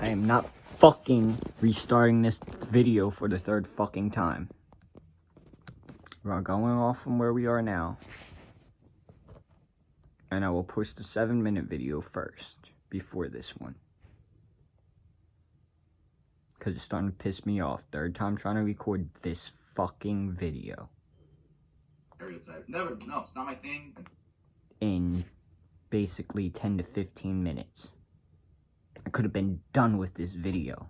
I am not fucking restarting this video for the third fucking time. We're going off from where we are now. And I will push the 7-minute video first, before this one. Because it's starting to piss me off. Third time trying to record this fucking video. Never, no, it's not my thing. In basically 10 to 15 minutes. I could have been done with this video.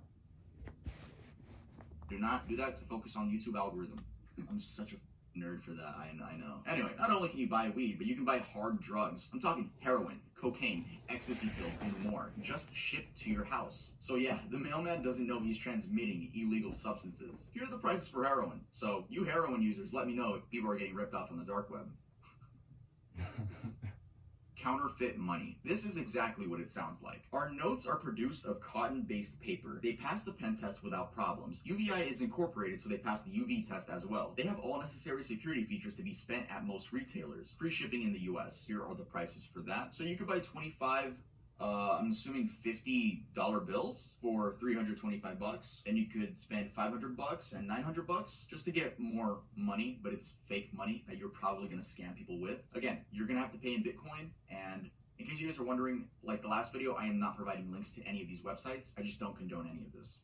Do not do that to focus on YouTube algorithm. I'm such a nerd for that, I know. Anyway, not only can you buy weed, but you can buy hard drugs. I'm talking heroin, cocaine, ecstasy pills, and more, just shipped to your house. So yeah, the mailman doesn't know he's transmitting illegal substances. Here are the prices for heroin. So you heroin users, let me know if people are getting ripped off on the dark web. Counterfeit money. This is exactly what it sounds like. Our notes are produced of cotton-based paper. They pass the pen test without problems. UVI is incorporated, so they pass the UV test as well. They have all necessary security features to be spent at most retailers. Free shipping in the US. Here are the prices for that. So you could buy 25, I'm assuming $50 bills for $325, and you could spend $500 and $900 just to get more money, but it's fake money that you're probably gonna scam people with. Again, you're gonna have to pay in Bitcoin, and in case you guys are wondering, like the last video, I am not providing links to any of these websites. I just don't condone any of this.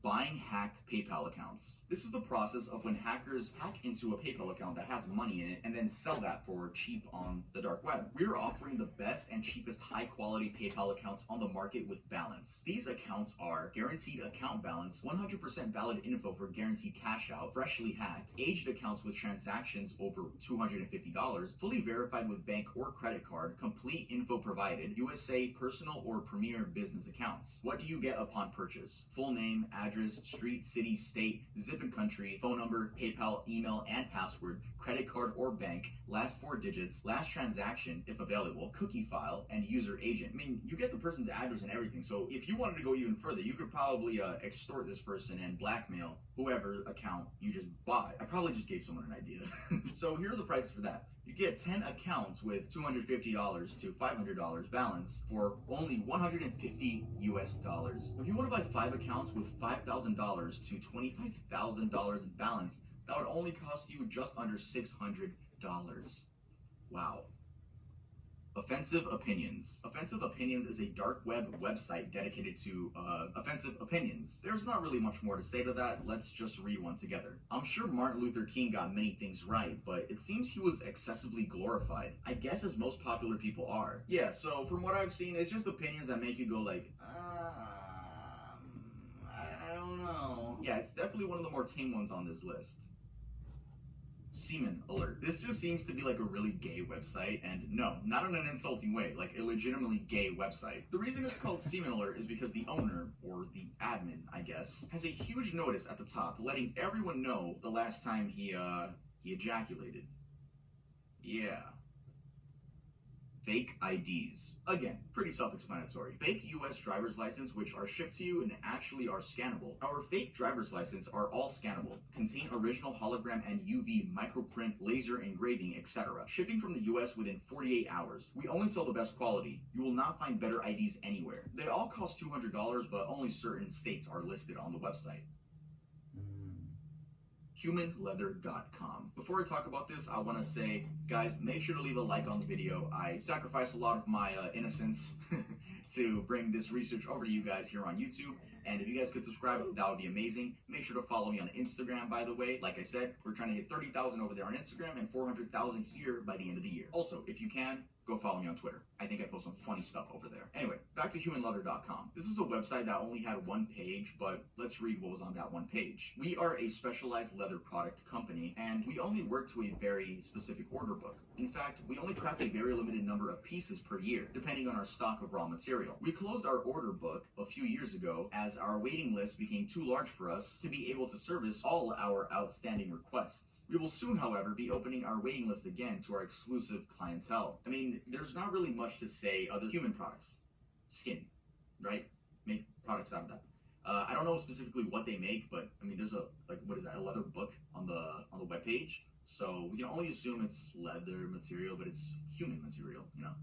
Buying hacked PayPal accounts. This is the process of when hackers hack into a PayPal account that has money in it and then sell that for cheap on the dark web. We're offering the best and cheapest high-quality PayPal accounts on the market with Balance. These accounts are guaranteed account balance, 100% valid info for guaranteed cash out, freshly hacked, aged accounts with transactions over $250, fully verified with bank or credit card, complete info provided, USA personal or premier business accounts. What do you get upon purchase? Full name, address, street, city, state, zip and country, phone number, PayPal, email, and password, credit card or bank, last 4 digits, last transaction, if available, cookie file, and user agent. I mean, you get the person's address and everything, so if you wanted to go even further, you could probably extort this person and blackmail whoever account you just bought. I probably just gave someone an idea. So here are the prices for that. You get 10 accounts with $250 to $500 balance for only $150 US. If you want to buy 5 accounts with $5,000 to $25,000 in balance, that would only cost you just under $600. Wow. Offensive Opinions. Offensive Opinions is a dark web website dedicated to offensive opinions. There's not really much more to say to that. Let's just read one together. I'm sure Martin Luther King got many things right, but it seems he was excessively glorified. I guess as most popular people are. Yeah, so from what I've seen, it's just opinions that make you go like, I don't know. Yeah, it's definitely one of the more tame ones on this list. Semen Alert. This just seems to be like a really gay website, and no, not in an insulting way, like a legitimately gay website. The reason it's called Semen Alert is because the owner, or the admin, I guess, has a huge notice at the top letting everyone know the last time he ejaculated. Yeah. Fake IDs. Again, pretty self-explanatory. Fake US driver's license, which are shipped to you and actually are scannable. Our fake driver's license are all scannable, contain original hologram and UV microprint, laser engraving, etc. Shipping from the US within 48 hours. We only sell the best quality. You will not find better IDs anywhere. They all cost $200, but only certain states are listed on the website. HumanLeather.com. Before I talk about this, I want to say, guys, make sure to leave a like on the video. I sacrificed a lot of my innocence to bring this research over to you guys here on YouTube. And if you guys could subscribe, that would be amazing. Make sure to follow me on Instagram, by the way. Like I said, we're trying to hit 30,000 over there on Instagram and 400,000 here by the end of the year. Also, if you can, go follow me on Twitter. I think I post some funny stuff over there. Anyway, back to HumanLeather.com. This is a website that only had one page, but let's read what was on that one page. We are a specialized leather product company, and we only work to a very specific order book. In fact, we only craft a very limited number of pieces per year, depending on our stock of raw material. We closed our order book a few years ago as our waiting list became too large for us to be able to service all our outstanding requests. We will soon, however, be opening our waiting list again to our exclusive clientele. I mean, there's not really much to say other human products. Skin, right? Make products out of that. I don't know specifically what they make, but I mean, there's a, like, what is that, a leather book on the webpage. So we can only assume it's leather material, but it's human material, you know.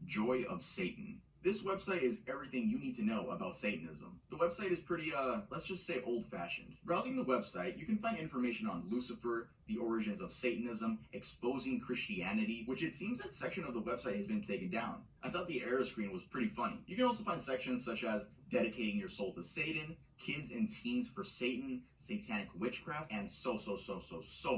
Joy of Satan. This website is everything you need to know about Satanism. The website is pretty, let's just say old-fashioned. Browsing the website, you can find information on Lucifer, the origins of Satanism, exposing Christianity, which it seems that section of the website has been taken down. I thought the error screen was pretty funny. You can also find sections such as dedicating your soul to Satan, kids and teens for Satan, satanic witchcraft, and so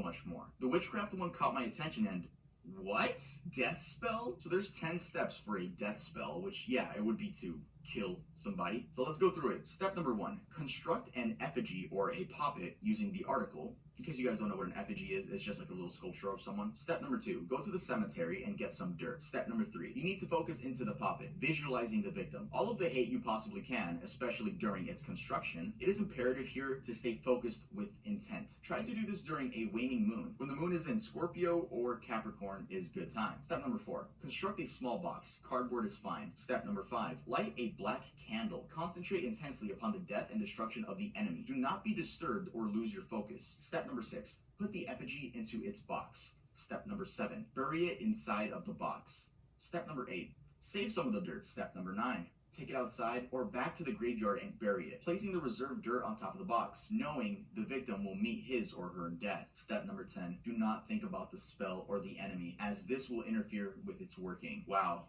much more. The witchcraft one caught my attention and what? Death spell? So there's 10 steps for a death spell, which, yeah, it would be to kill somebody. So let's go through it. Step number 1, construct an effigy or a puppet using the article. In case you guys don't know what an effigy is, it's just like a little sculpture of someone. Step number 2, go to the cemetery and get some dirt. Step number 3, you need to focus into the puppet, visualizing the victim. All of the hate you possibly can, especially during its construction. It is imperative here to stay focused with intent. Try to do this during a waning moon. When the moon is in Scorpio or Capricorn is good time. Step number 4, construct a small box. Cardboard is fine. Step number 5, light a black candle. Concentrate intensely upon the death and destruction of the enemy. Do not be disturbed or lose your focus. Step number 6, put the effigy into its box. Step number 7, bury it inside of the box. Step number 8, save some of the dirt. Step number 9, take it outside or back to the graveyard and bury it, placing the reserved dirt on top of the box, knowing the victim will meet his or her death. Step number 10, do not think about the spell or the enemy, as this will interfere with its working. Wow,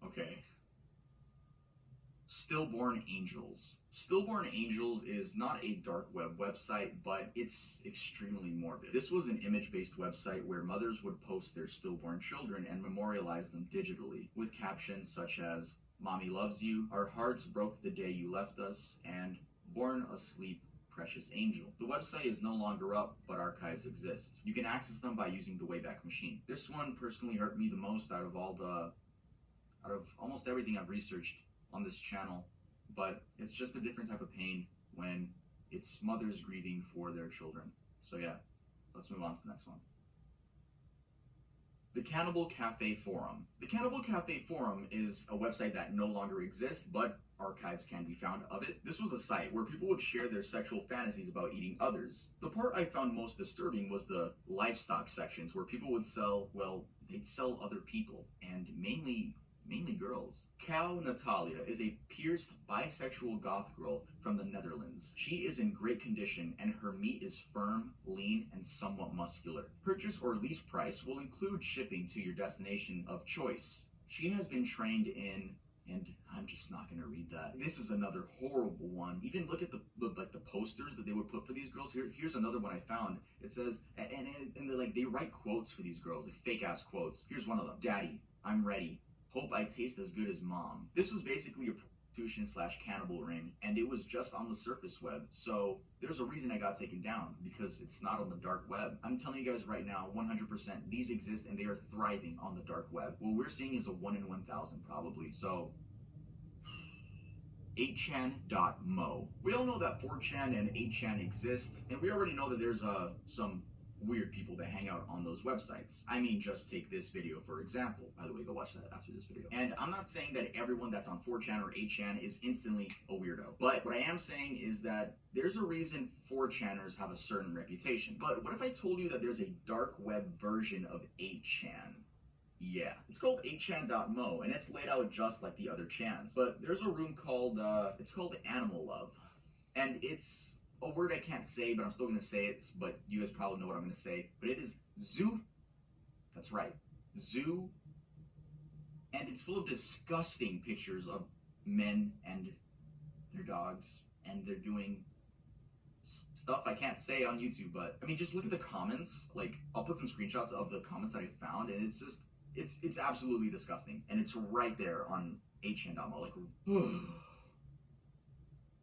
okay. Stillborn Angels. Stillborn Angels is not a dark web website, but it's extremely morbid. This was an image-based website where mothers would post their stillborn children and memorialize them digitally, with captions such as, "Mommy loves you," "Our hearts broke the day you left us," and "Born asleep, precious angel." The website is no longer up, but archives exist. You can access them by using the Wayback Machine. This one personally hurt me the most out of almost everything I've researched on this channel, but it's just a different type of pain when it's mothers grieving for their children. So yeah, let's move on to the next one. The Cannibal Cafe Forum. The Cannibal Cafe Forum is a website that no longer exists, but archives can be found of it. This was a site where people would share their sexual fantasies about eating others. The part I found most disturbing was the livestock sections, where people would sell, well, they'd sell other people, and mainly girls. Cow Natalia is a pierced bisexual goth girl from the Netherlands. She is in great condition and her meat is firm, lean, and somewhat muscular. Purchase or lease price will include shipping to your destination of choice. She has been trained in, and I'm just not going to read that. This is another horrible one. Even look at the posters that they would put for these girls. Here's another one I found. It says, and they write quotes for these girls, like fake ass quotes. Here's one of them. "Daddy, I'm ready. Hope I taste as good as mom." This was basically a prostitution/cannibal ring, and it was just on the surface web. So there's a reason I got taken down, because it's not on the dark web. I'm telling you guys right now, 100%, these exist and they are thriving on the dark web. What we're seeing is a 1 in 1,000 probably. So 8chan.mo. We all know that 4chan and 8chan exist, and we already know that there's some weird people that hang out on those websites. I mean, just take this video for example. By the way, go watch that after this video. And I'm not saying that everyone that's on 4chan or 8chan is instantly a weirdo, but what I am saying is that there's a reason 4chaners have a certain reputation. But what if I told you that there's a dark web version of 8chan? Yeah, it's called 8chan.mo, and it's laid out just like the other chans. But there's a room called, it's called Animal Love. And it's a word I can't say, but I'm still going to say it, but you guys probably know what I'm going to say. But it is zoo. That's right. Zoo. And it's full of disgusting pictures of men and their dogs. And they're doing stuff I can't say on YouTube, but I mean, just look at the comments. Like, I'll put some screenshots of the comments that I found, and it's just, it's absolutely disgusting. And it's right there on 8chan.mo. Like,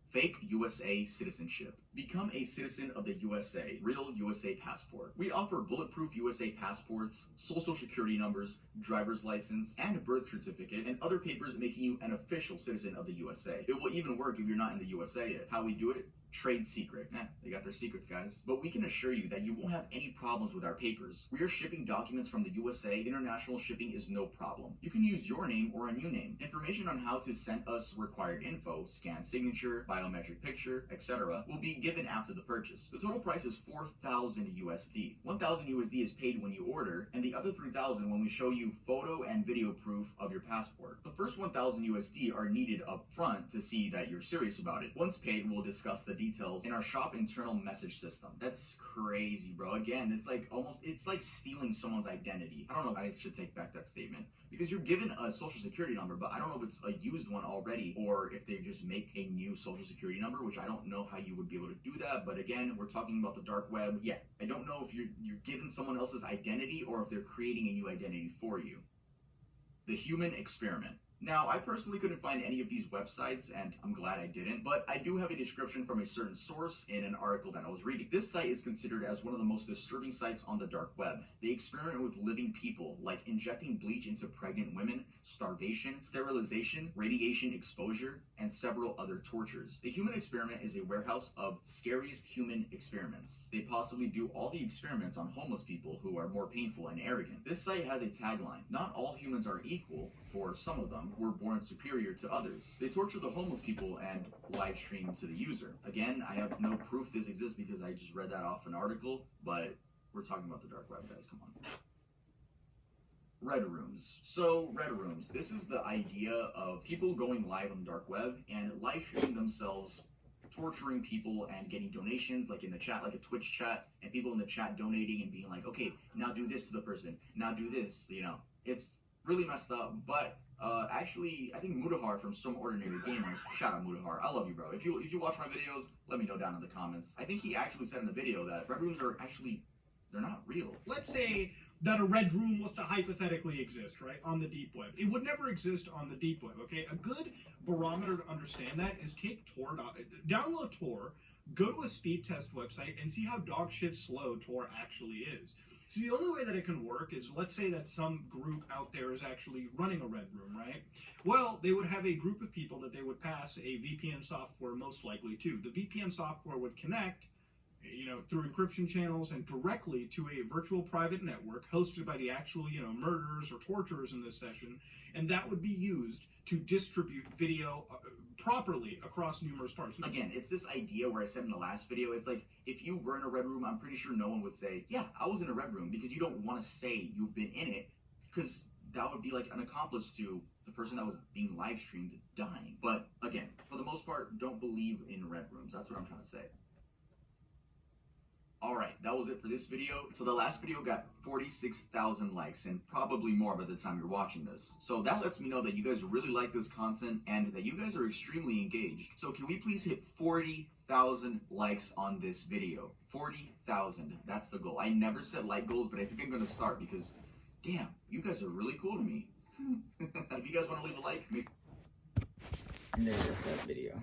Fake USA citizenship. Become a citizen of the USA. Real USA passport. We offer bulletproof USA passports, social security numbers, driver's license, and a birth certificate, and other papers making you an official citizen of the USA. It will even work if you're not in the USA yet. How we do it? trade secret. They got their secrets, guys. But we can assure you that you won't have any problems with our papers. We are shipping documents from the USA. International shipping is no problem. You can use your name or a new name. Information on how to send us required info, scan signature, biometric picture, etc. will be given after the purchase. The total price is 4,000 USD. 1,000 USD is paid when you order, and the other 3,000 when we show you photo and video proof of your passport. The first 1,000 USD are needed up front to see that you're serious about it. Once paid, we'll discuss the details in our shop internal message system. That's crazy, bro. Again, it's like stealing someone's identity. I don't know if I should take back that statement, because you're given a social security number, but I don't know if it's a used one already or if they just make a new social security number, which I don't know how you would be able to do that. But again, we're talking about the dark web. Yeah, I don't know if you're given someone else's identity or if they're creating a new identity for you. The human experiment. Now, I personally couldn't find any of these websites, and I'm glad I didn't, but I do have a description from a certain source in an article that I was reading. This site is considered as one of the most disturbing sites on the dark web. They experiment with living people, like injecting bleach into pregnant women, starvation, sterilization, radiation exposure, and several other tortures. The human experiment is a warehouse of scariest human experiments. They possibly do all the experiments on homeless people who are more painful and arrogant. This site has a tagline: not all humans are equal. For some of them, were born superior to others. They torture the homeless people and live stream to the user. Again, I have no proof this exists because I just read that off an article, but we're talking about the dark web, guys, come on. Red rooms. So, red rooms. This is the idea of people going live on the dark web and live streaming themselves, torturing people and getting donations, like in the chat, like a Twitch chat, and people in the chat donating and being like, okay, now do this to the person, now do this, you know. It's really messed up, but actually, I think Mudahar from Some Ordinary Gamers, shout out Mudahar, I love you, bro. If you watch my videos, let me know down in the comments. I think he actually said in the video that red rooms are actually, they're not real. Let's say that a red room was to hypothetically exist, right, on the deep web. It would never exist on the deep web, okay? A good barometer to understand that is take Tor, download Tor, go to a speed test website, and see how dog shit slow Tor actually is. So the only way that it can work is, let's say that some group out there is actually running a red room, right? Well, they would have a group of people that they would pass a VPN software most likely to. The VPN software would connect, you know, through encryption channels and directly to a virtual private network hosted by the actual, you know, murderers or torturers in this session, and that would be used to distribute video properly across numerous parts. Again, it's this idea where I said in the last video, it's like, if you were in a red room, I'm pretty sure no one would say, yeah, I was in a red room, because you don't want to say you've been in it, because that would be like an accomplice to the person that was being live streamed dying. But again, for the most part, don't believe in red rooms. That's what I'm trying to say. Alright, that was it for this video. So the last video got 46,000 likes, and probably more by the time you're watching this. So that lets me know that you guys really like this content and that you guys are extremely engaged. So can we please hit 40,000 likes on this video? 40,000, that's the goal. I never set like goals, but I think I'm gonna start because, damn, you guys are really cool to me. If you guys want to leave a like, There's that video.